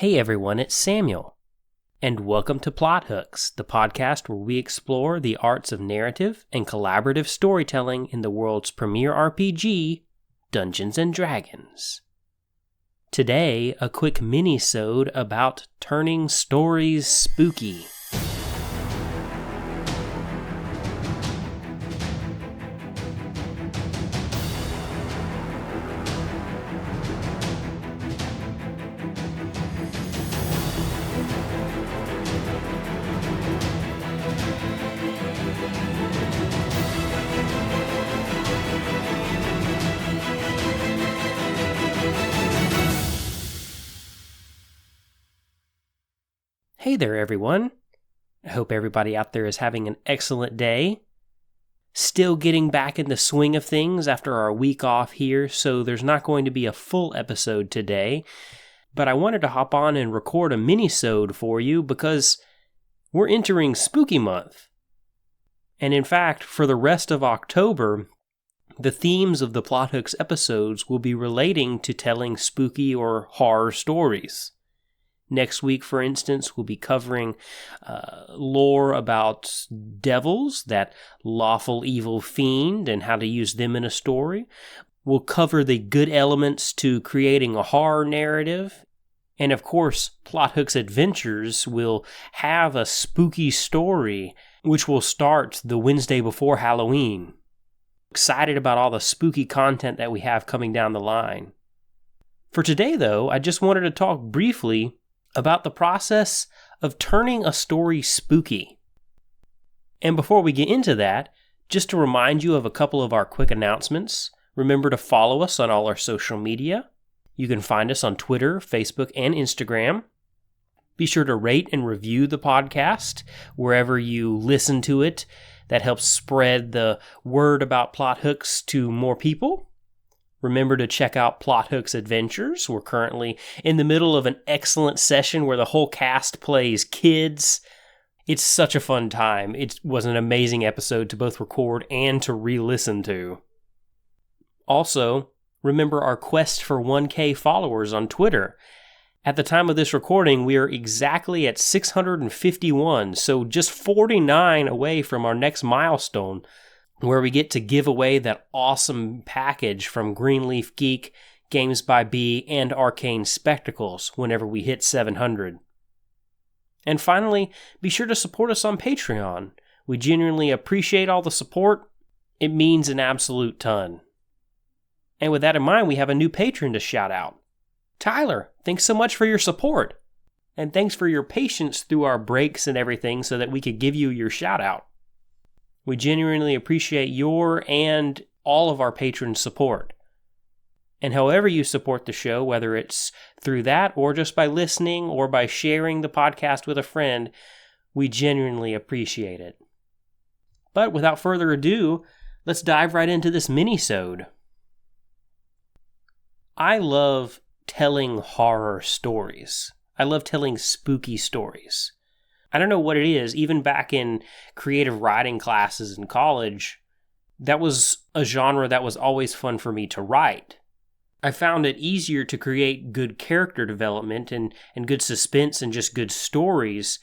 Hey everyone, it's Samuel, and welcome to Plot Hooks, the podcast where we explore the arts of narrative and collaborative storytelling in the world's premier RPG, Dungeons & Dragons. Today, a quick minisode about turning stories spooky. Hey there, everyone. I hope everybody out there is having an excellent day. Still getting back in the swing of things after our week off here, so there's not going to be a full episode today. But I wanted to hop on and record a minisode for you because we're entering Spooky Month. And in fact, for the rest of October, the themes of the Plot Hooks episodes will be relating to telling spooky or horror stories. Next week, for instance, we'll be covering lore about devils, that lawful evil fiend, and how to use them in a story. We'll cover the good elements to creating a horror narrative. And of course, Plot Hooks Adventures will have a spooky story, which will start the Wednesday before Halloween. Excited about all the spooky content that we have coming down the line. For today, though, I just wanted to talk briefly about the process of turning a story spooky. And before we get into that, just to remind you of a couple of our quick announcements, remember to follow us on all our social media. You can find us on Twitter, Facebook, and Instagram. Be sure to rate and review the podcast wherever you listen to it. That helps spread the word about Plot Hooks to more people. Remember to check out Plot Hooks Adventures. We're currently in the middle of an excellent session where the whole cast plays kids. It's such a fun time. It was an amazing episode to both record and to re-listen to. Also, remember our quest for 1K followers on Twitter. At the time of this recording, we are exactly at 651, so just 49 away from our next milestone, where we get to give away that awesome package from Greenleaf Geek, Games by B, and Arcane Spectacles whenever we hit 700. And finally, be sure to support us on Patreon. We genuinely appreciate all the support. It means an absolute ton. And with that in mind, we have a new patron to shout out. Tyler, thanks so much for your support. And thanks for your patience through our breaks and everything so that we could give you your shout out. We genuinely appreciate your and all of our patrons' support. And however you support the show, whether it's through that or just by listening or by sharing the podcast with a friend, we genuinely appreciate it. But without further ado, let's dive right into this minisode. I love telling horror stories. I love telling spooky stories. I don't know what it is, even back in creative writing classes in college, that was a genre that was always fun for me to write. I found it easier to create good character development and good suspense and just good stories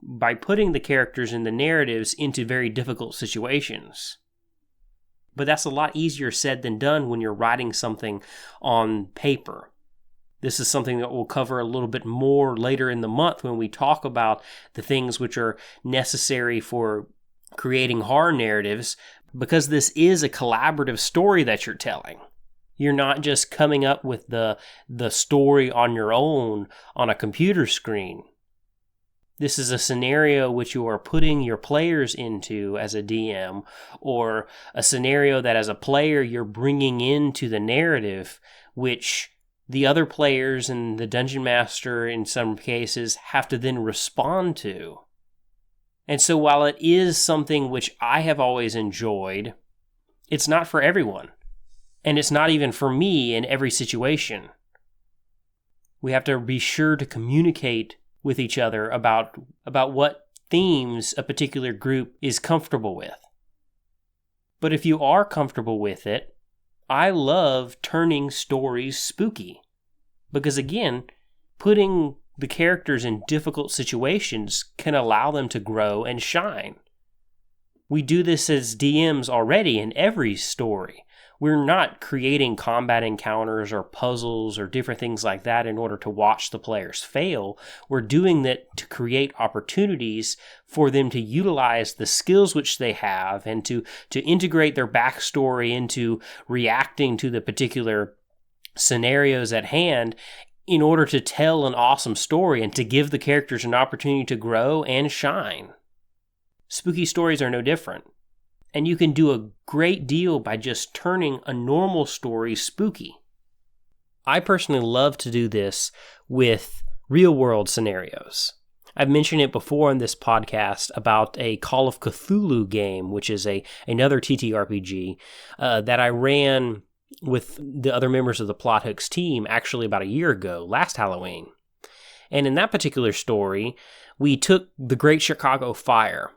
by putting the characters and the narratives into very difficult situations. But that's a lot easier said than done when you're writing something on paper. This is something that we'll cover a little bit more later in the month when we talk about the things which are necessary for creating horror narratives, because this is a collaborative story that you're telling. You're not just coming up with the story on your own on a computer screen. This is a scenario which you are putting your players into as a DM, or a scenario that as a player you're bringing into the narrative, which the other players and the dungeon master in some cases have to then respond to. And so while it is something which I have always enjoyed, it's not for everyone. And it's not even for me in every situation. We have to be sure to communicate with each other about what themes a particular group is comfortable with. But if you are comfortable with it, I love turning stories spooky. Because again, putting the characters in difficult situations can allow them to grow and shine. We do this as DMs already in every story. We're not creating combat encounters or puzzles or different things like that in order to watch the players fail. We're doing that to create opportunities for them to utilize the skills which they have and to integrate their backstory into reacting to the particular scenarios at hand in order to tell an awesome story and to give the characters an opportunity to grow and shine. Spooky stories are no different. And you can do a great deal by just turning a normal story spooky. I personally love to do this with real-world scenarios. I've mentioned it before on this podcast about a Call of Cthulhu game, which is another TTRPG that I ran with the other members of the Plot Hooks team actually about a year ago, last Halloween. And in that particular story, we took the Great Chicago Fire,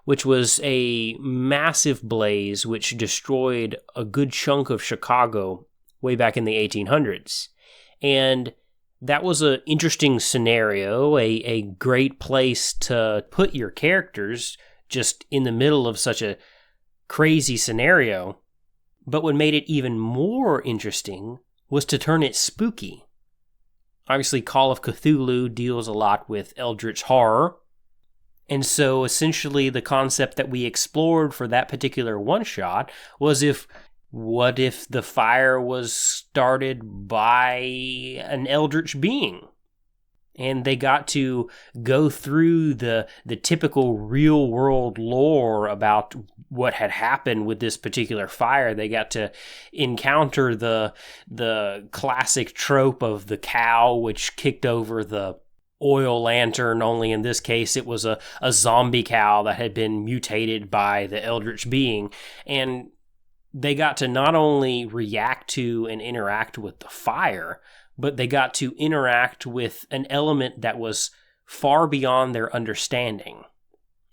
which was a massive blaze which destroyed a good chunk of Chicago way back in the 1800s. And that was an interesting scenario, a great place to put your characters just in the middle of such a crazy scenario. But what made it even more interesting was to turn it spooky. Obviously, Call of Cthulhu deals a lot with eldritch horror. And so essentially the concept that we explored for that particular one-shot was what if the fire was started by an eldritch being? And they got to go through the typical real-world lore about what had happened with this particular fire. They got to encounter the classic trope of the cow which kicked over the oil lantern, only in this case it was a zombie cow that had been mutated by the eldritch being. And they got to not only react to and interact with the fire, but they got to interact with an element that was far beyond their understanding.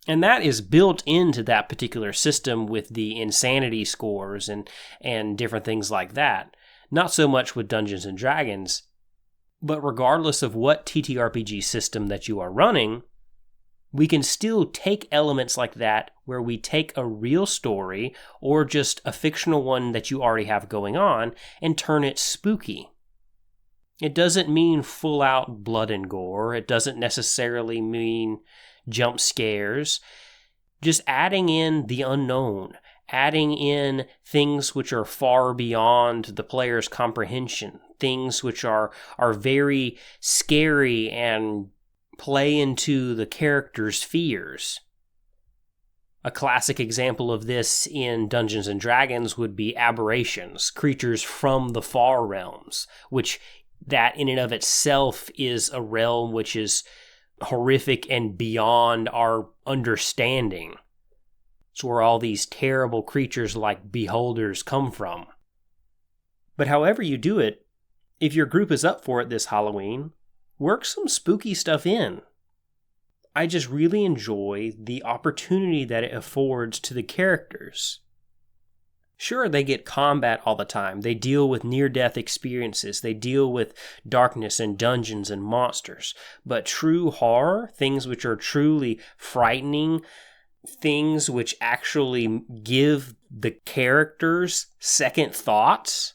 And that is built into that particular system with the insanity scores and different things like that. Not so much with Dungeons & Dragons, but regardless of what TTRPG system that you are running, we can still take elements like that where we take a real story or just a fictional one that you already have going on and turn it spooky. It doesn't mean full out blood and gore. It doesn't necessarily mean jump scares. Just adding in the unknown, adding in things which are far beyond the player's comprehension, things which are very scary and play into the character's fears. A classic example of this in Dungeons & Dragons would be aberrations, creatures from the far realms, which that in and of itself is a realm which is horrific and beyond our understanding. It's where all these terrible creatures like beholders come from. But however you do it, if your group is up for it this Halloween, work some spooky stuff in. I just really enjoy the opportunity that it affords to the characters. Sure, they get combat all the time. They deal with near-death experiences. They deal with darkness and dungeons and monsters. But true horror, things which are truly frightening, things which actually give the characters second thoughts,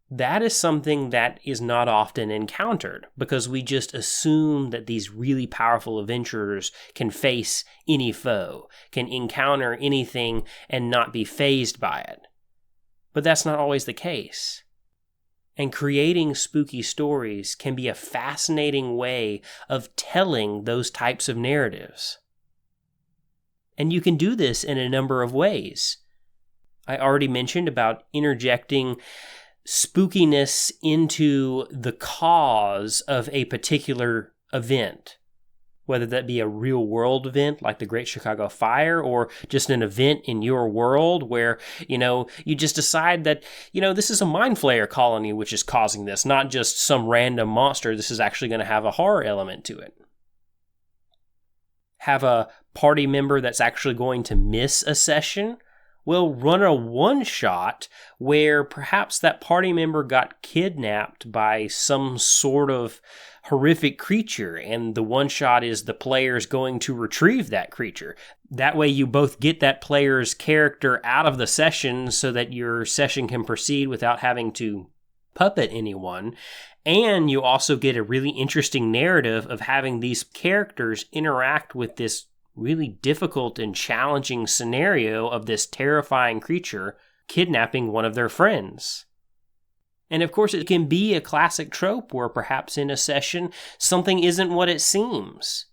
that is something that is not often encountered because we just assume that these really powerful adventurers can face any foe, can encounter anything and not be fazed by it. But that's not always the case. And creating spooky stories can be a fascinating way of telling those types of narratives. And you can do this in a number of ways. I already mentioned about interjecting spookiness into the cause of a particular event, whether that be a real-world event like the Great Chicago Fire or just an event in your world where, you just decide that, this is a mind flayer colony which is causing this, not just some random monster. This is actually going to have a horror element to it. Have a party member that's actually going to miss a session. Well, run a one-shot where perhaps that party member got kidnapped by some sort of horrific creature, and the one shot is the player's going to retrieve that creature. That way you both get that player's character out of the session so that your session can proceed without having to puppet anyone. And you also get a really interesting narrative of having these characters interact with this really difficult and challenging scenario of this terrifying creature kidnapping one of their friends. And of course, it can be a classic trope where perhaps in a session, something isn't what it seems.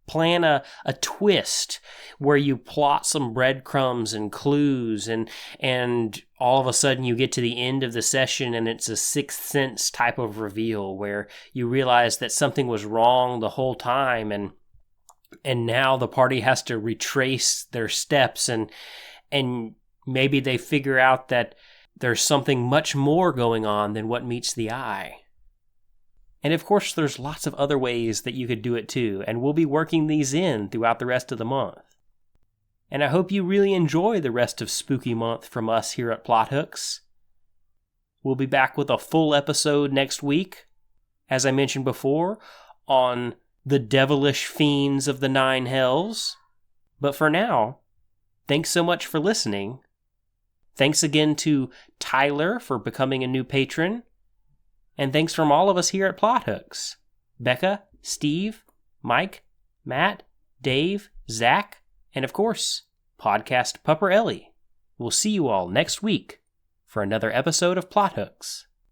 Plan a twist where you plot some breadcrumbs and clues, and all of a sudden you get to the end of the session and it's a Sixth Sense type of reveal where you realize that something was wrong the whole time, and now the party has to retrace their steps, and maybe they figure out that there's something much more going on than what meets the eye. And of course, there's lots of other ways that you could do it too, and we'll be working these in throughout the rest of the month. And I hope you really enjoy the rest of Spooky Month from us here at Plot Hooks. We'll be back with a full episode next week, as I mentioned before, on the devilish fiends of the Nine Hells. But for now, thanks so much for listening. Thanks again to Tyler for becoming a new patron. And thanks from all of us here at Plot Hooks. Becca, Steve, Mike, Matt, Dave, Zach, and of course, podcast pupper Ellie. We'll see you all next week for another episode of Plot Hooks.